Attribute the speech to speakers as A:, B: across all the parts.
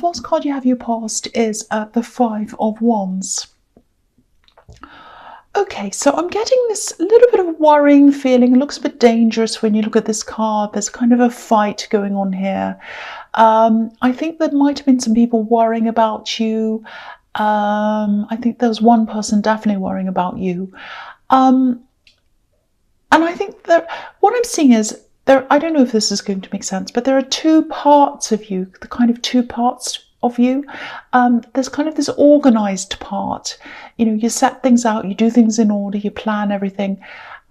A: first card you have your past is the Five of Wands. Okay, so I'm getting this little bit of worrying feeling. It looks a bit dangerous when you look at this card. There's kind of a fight going on here. I think there might have been some people worrying about you. I think there's one person definitely worrying about you. And I think that what I'm seeing is I don't know if this is going to make sense, but there are two parts of you, the kind of two parts of you. There's kind of this organized part. You know, you set things out, you do things in order, you plan everything.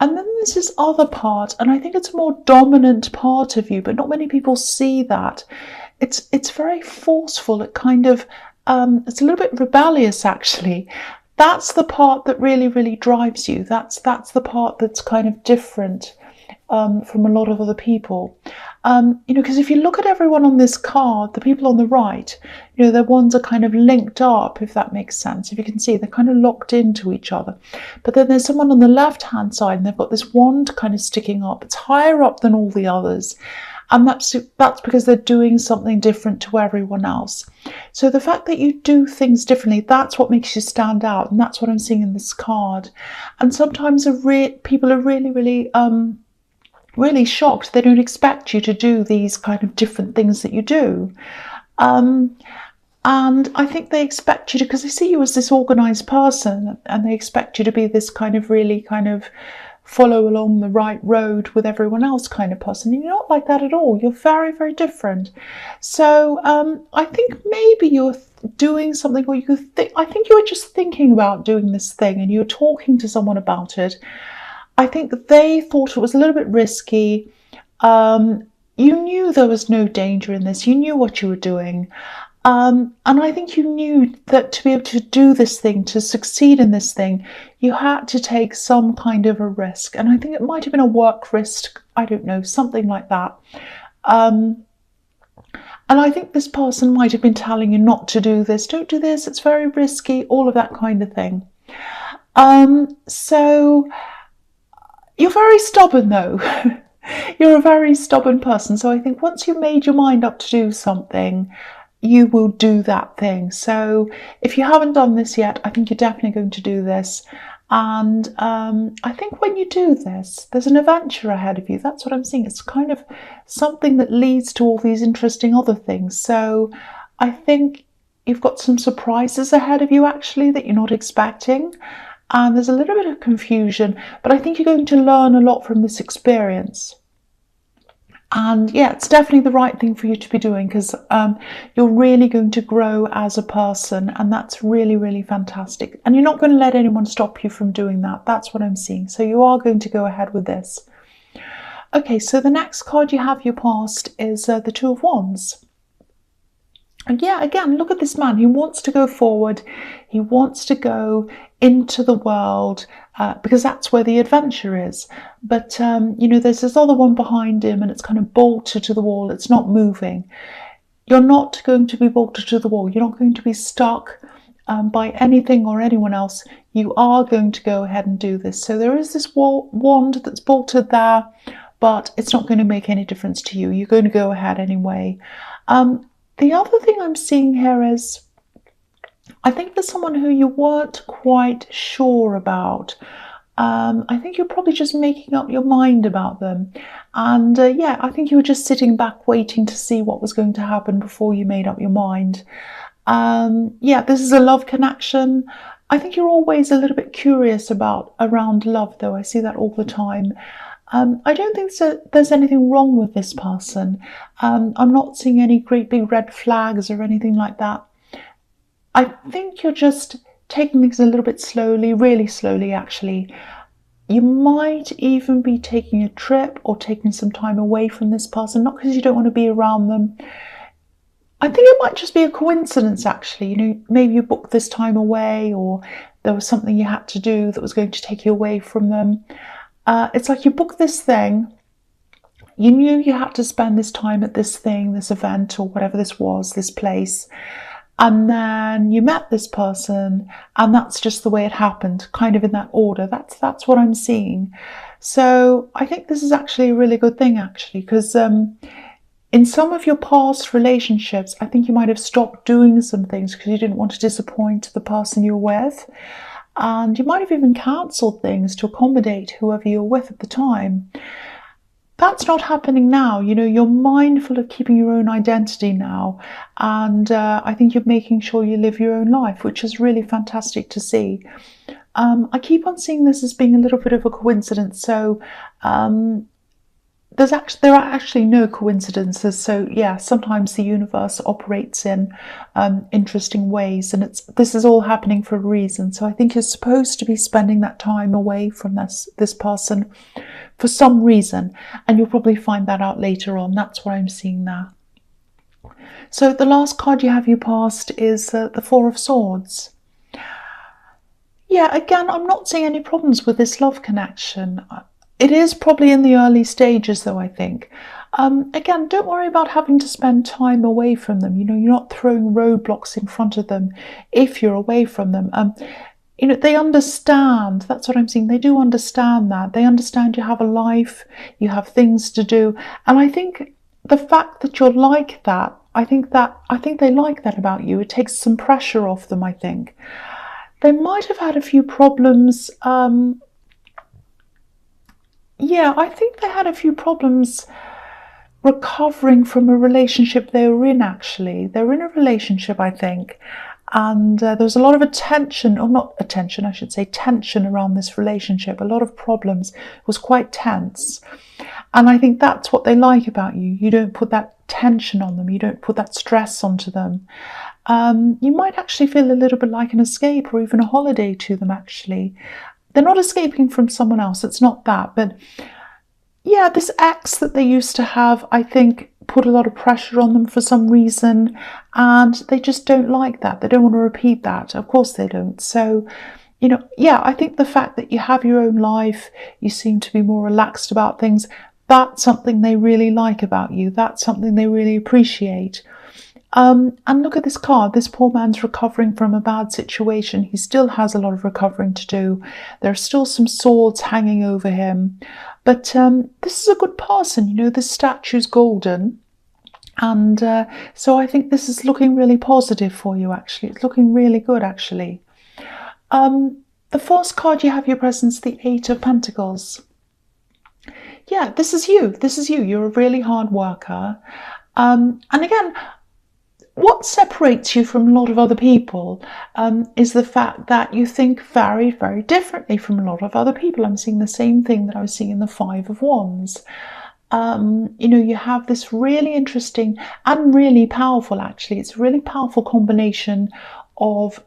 A: And then there's this other part, and I think it's a more dominant part of you, but not many people see that. It's very forceful. It kind of, it's a little bit rebellious, actually. That's the part that really, really drives you. That's the part that's kind of different from a lot of other people. You know, because if you look at everyone on this card, the people on the right, you know, their wands are kind of linked up, if that makes sense. If you can see, they're kind of locked into each other. But then there's someone on the left-hand side, and they've got this wand kind of sticking up. It's higher up than all the others. And that's because they're doing something different to everyone else. So the fact that you do things differently, that's what makes you stand out. And that's what I'm seeing in this card. And sometimes people are really, really shocked. They don't expect you to do these kind of different things that you do. And I think they expect you to, because they see you as this organized person, and they expect you to be this kind of really kind of follow along the right road with everyone else kind of person. And you're not like that at all. You're very, very different. So I think maybe you're doing something, or I think you were just thinking about doing this thing, and you were talking to someone about it. I think they thought it was a little bit risky. You knew there was no danger in this. You knew what you were doing. And I think you knew that to be able to do this thing, to succeed in this thing, you had to take some kind of a risk. And I think it might have been a work risk. I don't know, something like that. And I think this person might have been telling you not to do this. Don't do this. It's very risky. All of that kind of thing. So you're very stubborn, though. You're a very stubborn person. So I think once you've made your mind up to do something, you will do that thing. So if you haven't done this yet, I think you're definitely going to do this. And I think when you do this, there's an adventure ahead of you. That's what I'm seeing. It's kind of something that leads to all these interesting other things. So I think you've got some surprises ahead of you, actually, that you're not expecting. And there's a little bit of confusion, but I think you're going to learn a lot from this experience. And yeah, it's definitely the right thing for you to be doing, because you're really going to grow as a person, and that's really, really fantastic. And you're not going to let anyone stop you from doing that. That's what I'm seeing. So you are going to go ahead with this. Okay, so the next card you have your past is the Two of Wands. And yeah, again, look at this man. He wants to go forward. He wants to go into the world because that's where the adventure is. But, you know, there's this other one behind him, and it's kind of bolted to the wall. It's not moving. You're not going to be bolted to the wall. You're not going to be stuck by anything or anyone else. You are going to go ahead and do this. So there is this wand that's bolted there, but it's not going to make any difference to you. You're going to go ahead anyway. The other thing I'm seeing here is, I think there's someone who you weren't quite sure about. I think you're probably just making up your mind about them. And yeah, I think you were just sitting back waiting to see what was going to happen before you made up your mind. Yeah, this is a love connection. I think you're always a little bit curious around love, though. I see that all the time. I don't think there's anything wrong with this person. I'm not seeing any great big red flags or anything like that. I think you're just taking things a little bit slowly, really slowly, actually. You might even be taking a trip or taking some time away from this person, not because you don't want to be around them. I think it might just be a coincidence, actually. You know, maybe you booked this time away, or there was something you had to do that was going to take you away from them. It's like you booked this thing, you knew you had to spend this time at this thing, this event, or whatever this was, this place, and then you met this person, and that's just the way it happened, kind of in that order. That's what I'm seeing. So I think this is actually a really good thing, actually, because In some of your past relationships, I think you might have stopped doing some things because you didn't want to disappoint the person you're with. And you might have even cancelled things to accommodate whoever you're with at the time. That's not happening now. You're mindful of keeping your own identity now. And I think you're making sure you live your own life, which is really fantastic to see. I keep on seeing this as being a little bit of a coincidence. So there are actually no coincidences. So yeah, sometimes the universe operates in interesting ways, and this is all happening for a reason. So I think you're supposed to be spending that time away from this person for some reason, and you'll probably find that out later on. That's what I'm seeing there. So the last card you have you passed is the Four of Swords. Yeah, again, I'm not seeing any problems with this love connection. It is probably in the early stages, though, I think. Again, don't worry about having to spend time away from them. You're not throwing roadblocks in front of them if you're away from them. They understand. That's what I'm seeing. They do understand that. They understand you have a life, you have things to do. And I think the fact that you're like that, I think they like that about you. It takes some pressure off them, I think. They might have had a few problems. Yeah, I think they had a few problems recovering from a relationship they were in, actually. They were in a relationship, I think, and there was a lot of tension around this relationship, a lot of problems. It was quite tense. And I think that's what they like about you. You don't put that tension on them. You don't put that stress onto them. You might actually feel a little bit like an escape or even a holiday to them, actually. They're not escaping from someone else. It's not that. But yeah, this ex that they used to have, I think, put a lot of pressure on them for some reason. And they just don't like that. They don't want to repeat that. Of course they don't. So, yeah, I think the fact that you have your own life, you seem to be more relaxed about things, that's something they really like about you. That's something they really appreciate. And look at this card. This poor man's recovering from a bad situation. He still has a lot of recovering to do. There are still some swords hanging over him. But this is a good person. This statue's golden. And so I think this is looking really positive for you, actually. It's looking really good, actually. The first card you have your presence, the Eight of Pentacles. Yeah, this is you. This is you. You're a really hard worker. And again, what separates you from a lot of other people is the fact that you think very, very differently from a lot of other people. I'm seeing the same thing that I was seeing in the Five of Wands. You have this really interesting and really powerful, actually. It's a really powerful combination of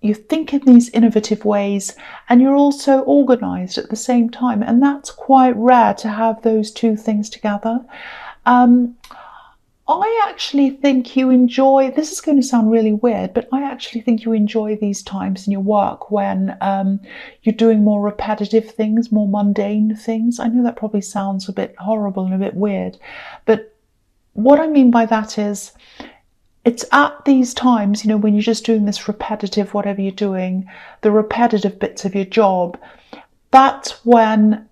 A: you think in these innovative ways and you're also organized at the same time. And that's quite rare to have those two things together. I actually think you enjoy, this is going to sound really weird, but I actually think you enjoy these times in your work when you're doing more repetitive things, more mundane things. I know that probably sounds a bit horrible and a bit weird, but what I mean by that is it's at these times, when you're just doing this repetitive, whatever you're doing, the repetitive bits of your job, that's when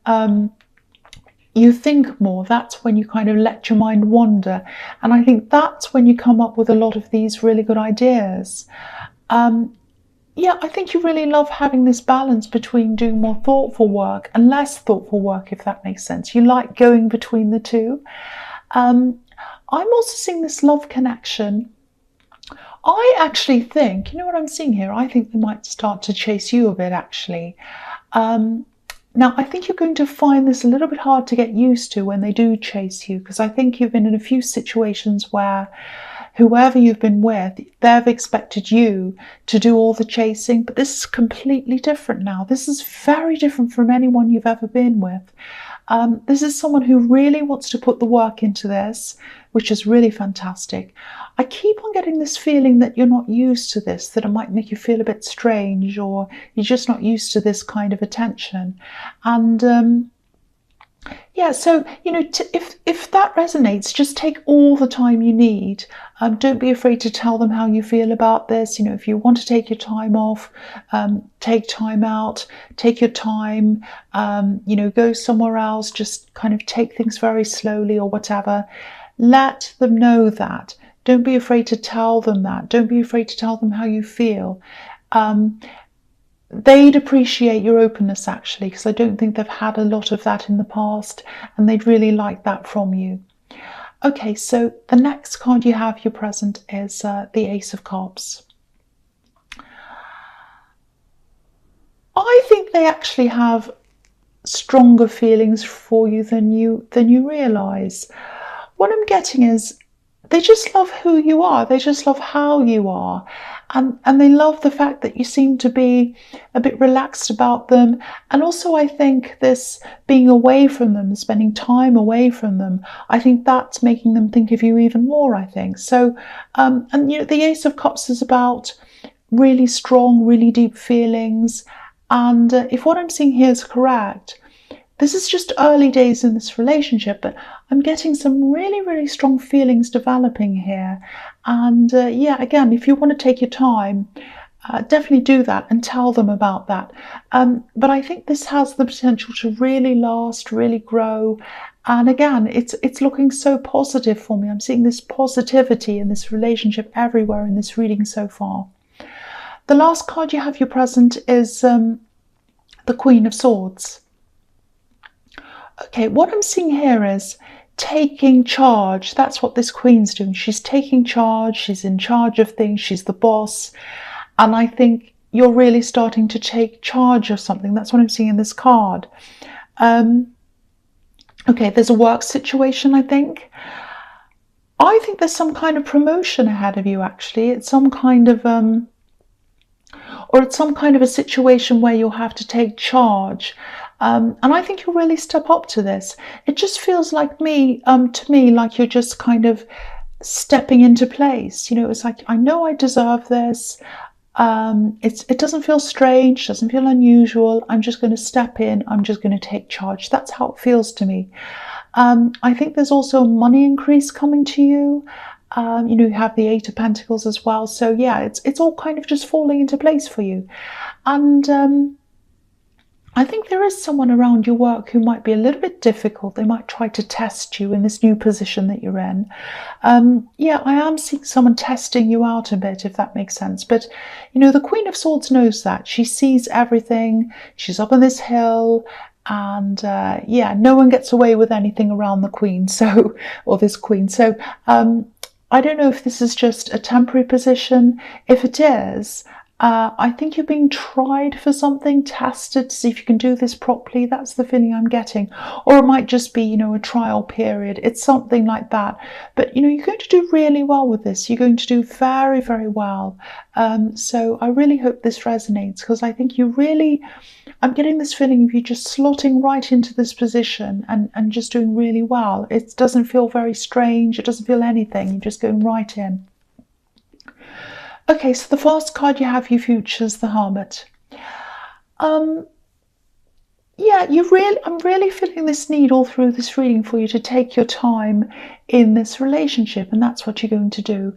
A: you think more. That's when you kind of let your mind wander. And I think that's when you come up with a lot of these really good ideas. Yeah, I think you really love having this balance between doing more thoughtful work and less thoughtful work, if that makes sense. You like going between the two. I'm also seeing this love connection. I actually think, what I'm seeing here? I think they might start to chase you a bit, actually. Now, I think you're going to find this a little bit hard to get used to when they do chase you, because I think you've been in a few situations where whoever you've been with, they've expected you to do all the chasing, but this is completely different now. This is very different from anyone you've ever been with. This is someone who really wants to put the work into this, which is really fantastic. I keep on getting this feeling that you're not used to this, that it might make you feel a bit strange, or you're just not used to this kind of attention. And yeah, so, if that resonates, just take all the time you need. Don't be afraid to tell them how you feel about this. If you want to take your time off, take time out, take your time, go somewhere else, just kind of take things very slowly or whatever. Let them know that. Don't be afraid to tell them that. Don't be afraid to tell them how you feel. They'd appreciate your openness, actually, because I don't think they've had a lot of that in the past, and they'd really like that from you. Okay, so the next card you have your present is the Ace of Cups. I think they actually have stronger feelings for you than you realise. What I'm getting is they just love who you are. They just love how you are. And they love the fact that you seem to be a bit relaxed about them. And also, I think this being away from them, spending time away from them, I think that's making them think of you even more, I think. So, and you know, the Ace of Cups is about really strong, really deep feelings. And if what I'm seeing here is correct, this is just early days in this relationship, but I'm getting some really, really strong feelings developing here. And yeah, again, if you want to take your time, definitely do that and tell them about that. But I think this has the potential to really last, really grow. And again, it's looking so positive for me. I'm seeing this positivity in this relationship everywhere in this reading so far. The last card you have your present is the Queen of Swords. Okay, what I'm seeing here is taking charge. That's what this Queen's doing. She's taking charge. She's in charge of things. She's the boss. And I think you're really starting to take charge of something. That's what I'm seeing in this card. Okay, there's a work situation, I think. I think there's some kind of promotion ahead of you, actually. It's some kind of... or it's some kind of a situation where you'll have to take charge. And I think you'll really step up to this. It just feels like to me, like you're just kind of stepping into place. You know, it's like, I know I deserve this. It doesn't feel strange, doesn't feel unusual. I'm just going to step in. I'm just going to take charge. That's how it feels to me. I think there's also a money increase coming to you. You know, you have the Eight of Pentacles as well. So yeah, it's all kind of just falling into place for you. And I think there is someone around your work who might be a little bit difficult. They might try to test you in this new position that you're in. Yeah, I am seeing someone testing you out a bit, if that makes sense. But, you know, the Queen of Swords knows that. She sees everything. She's up on this hill. And yeah, no one gets away with anything around the Queen, so, or this Queen. So I don't know if this is just a temporary position. If it is, I think you're being tried for something, tested to see if you can do this properly. That's the feeling I'm getting. Or it might just be, you know, a trial period. It's something like that. But, you know, you're going to do really well with this. You're going to do very, very well. So I really hope this resonates, because I think you really, I'm getting this feeling of you just slotting right into this position and just doing really well. It doesn't feel very strange. It doesn't feel anything. You're just going right in. Okay, so the first card you have, your future, is the Hermit. Yeah, I'm really feeling this need all through this reading for you to take your time in this relationship, and that's what you're going to do.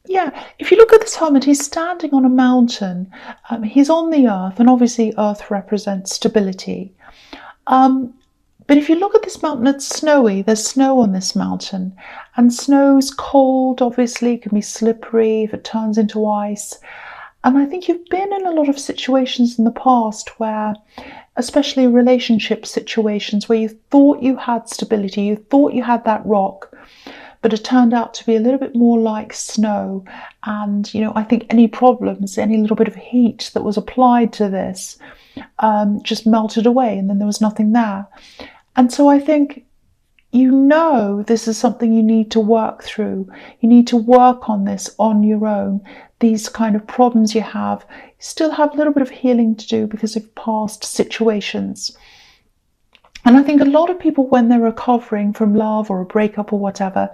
A: Yeah, if you look at this Hermit, he's standing on a mountain. He's on the earth, and obviously earth represents stability. But if you look at this mountain, it's snowy. There's snow on this mountain. And snow's cold, obviously. It can be slippery if it turns into ice. And I think you've been in a lot of situations in the past where, especially relationship situations, where you thought you had stability, you thought you had that rock, but it turned out to be a little bit more like snow. And, you know, I think any problems, any little bit of heat that was applied to this just melted away, and then there was nothing there. And so I think, you know, this is something you need to work through. You need to work on this on your own. These kind of problems you have, you still have a little bit of healing to do because of past situations. And I think a lot of people, when they're recovering from love or a breakup or whatever,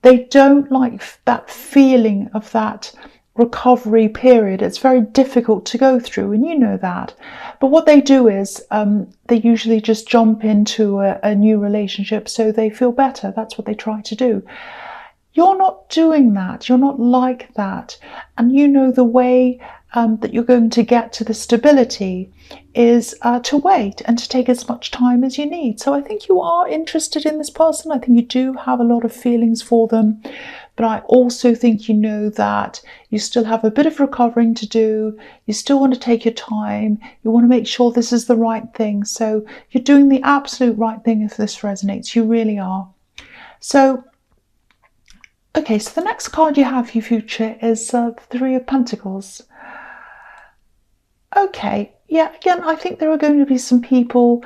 A: they don't like that feeling of that recovery period. It's very difficult to go through, and you know that. But what they do is they usually just jump into a new relationship so they feel better. That's what they try to do. You're not doing that. You're not like that. And you know the way that you're going to get to the stability is to wait and to take as much time as you need. So I think you are interested in this person. I think you do have a lot of feelings for them. But I also think you know that you still have a bit of recovering to do. You still want to take your time. You want to make sure this is the right thing. So you're doing the absolute right thing if this resonates. You really are. So, okay, so the next card you have for your future is the Three of Pentacles. Okay, yeah, again, I think there are going to be some people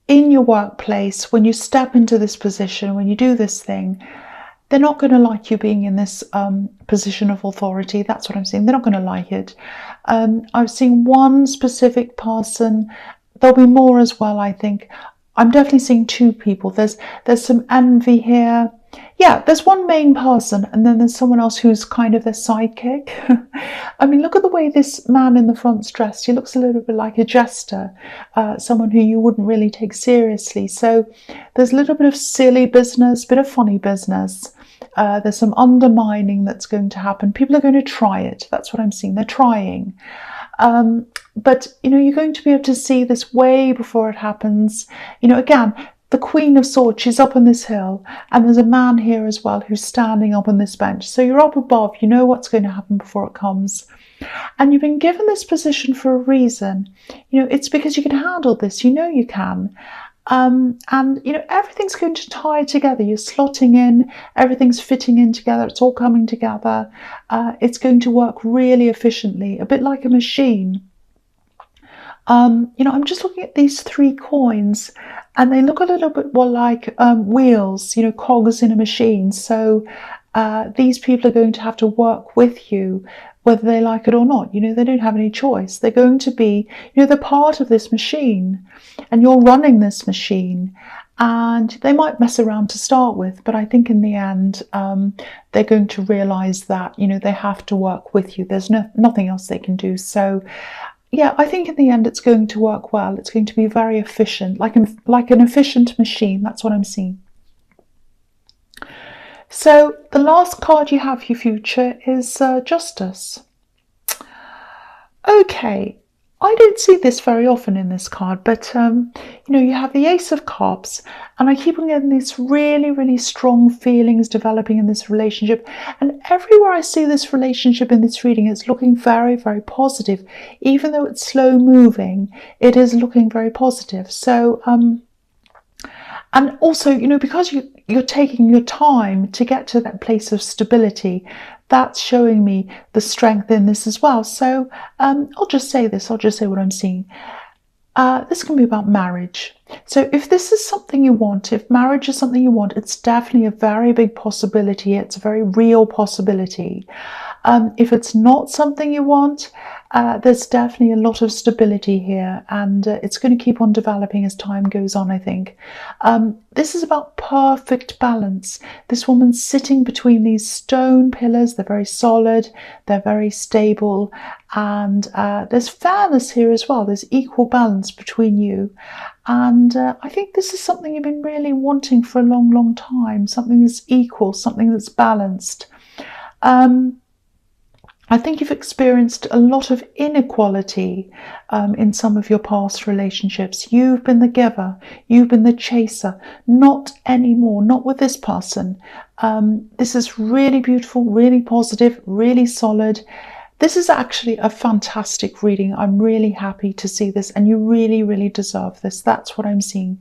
A: in your workplace when you step into this position, when you do this thing. They're not going to like you being in this position of authority. That's what I'm saying. They're not going to like it. I've seen one specific person. There'll be more as well, I think. I'm definitely seeing two people. There's some envy here. Yeah, there's one main person and then there's someone else who's kind of their sidekick. I mean, look at the way this man in the front's dressed. He looks a little bit like a jester, someone who you wouldn't really take seriously. So there's a little bit of silly business, bit of funny business. There's some undermining that's going to happen. People are going to try it. That's what I'm seeing. They're trying. But, you're going to be able to see this way before it happens. Again, the Queen of Swords, she's up on this hill, and there's a man here as well who's standing up on this bench. So you're up above, you know what's going to happen before it comes. And you've been given this position for a reason. It's because you can handle this. You can. And everything's going to tie together. You're slotting in, everything's fitting in together, it's all coming together. It's going to work really efficiently, a bit like a machine. I'm just looking at these three coins and they look a little bit more like wheels, cogs in a machine. So these people are going to have to work with you, whether they like it or not. They don't have any choice. They're going to be, they're part of this machine and you're running this machine. And they might mess around to start with, but I think in the end, they're going to realize that, they have to work with you. There's nothing else they can do. So yeah, I think in the end it's going to work well. It's going to be very efficient, like an efficient machine. That's what I'm seeing. So the last card you have for your future is Justice. Okay, I don't see this very often in this card, but you have the Ace of Cups, and I keep on getting these really, really strong feelings developing in this relationship. And everywhere I see this relationship in this reading, it's looking very, very positive. Even though it's slow moving, it is looking very positive. So, and also, because you're taking your time to get to that place of stability, that's showing me the strength in this as well. So I'll just say this, I'll just say what I'm seeing. This can be about marriage. So if this is something you want, if marriage is something you want, it's definitely a very big possibility. It's a very real possibility. If it's not something you want, there's definitely a lot of stability here, and it's going to keep on developing as time goes on, I think. This is about perfect balance. This woman's sitting between these stone pillars. They're very solid, they're very stable, and there's fairness here as well. There's equal balance between you. And I think this is something you've been really wanting for a long, long time, something that's equal, something that's balanced. I think you've experienced a lot of inequality in some of your past relationships. You've been the giver, you've been the chaser. Not anymore, not with this person. This is really beautiful, really positive, really solid. This is actually a fantastic reading. I'm really happy to see this, and you really, really deserve this. That's what I'm seeing.